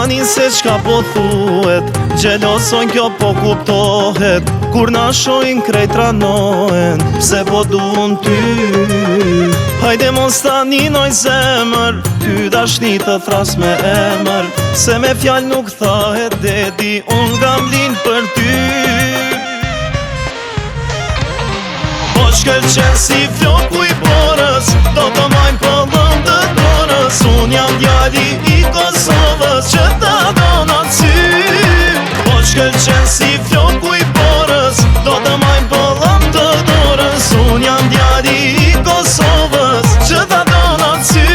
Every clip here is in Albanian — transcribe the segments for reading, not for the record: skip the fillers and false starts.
tani se qka po thuet, gjelosojnë kjo po kuptohet, kur na shojnë krejt ranohen, pse po duon ty. Hajde mos ta ninoj zemër, ty dashni të thras me emër, se me fjall nuk thahet dedi, unë gam lin për ty. Po shkëlqen si floku i borës, do të majnë pëllëm të dorës, unë jam djali i Kosovës që ta do në sy. Po shkëlqen si floku i borës, do të majnë pëllëm të dorës, unë jam djali i Kosovës që ta do në sy.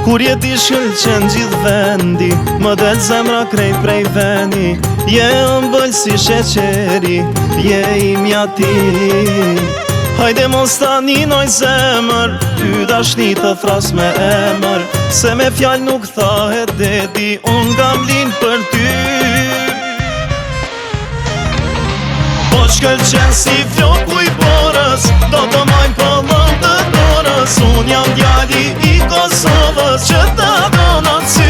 Kur jeti shkëlqen gjithë vendi, më del zemra krejt prej veni, je ëmbël si sheqeri, je imja ti. Hajde mos ta ninoj zemër, ty dashni të thras me emër, se me fjall nuk thahet dedi, unë gam lin për ty. Po shkëlqen si floku i borës, do të majnë pëllëm të dorës, unë jam djali i Kosovës që ta do në sy.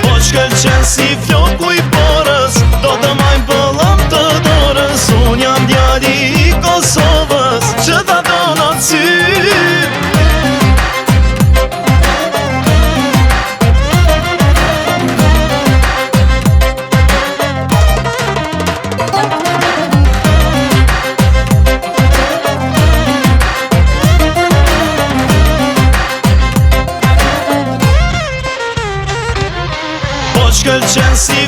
Po shkëlqen si floku i borës, do të majnë pëllëm të dorës, unë jam djali i Kosovës që ta do në sy. Shkëlqen si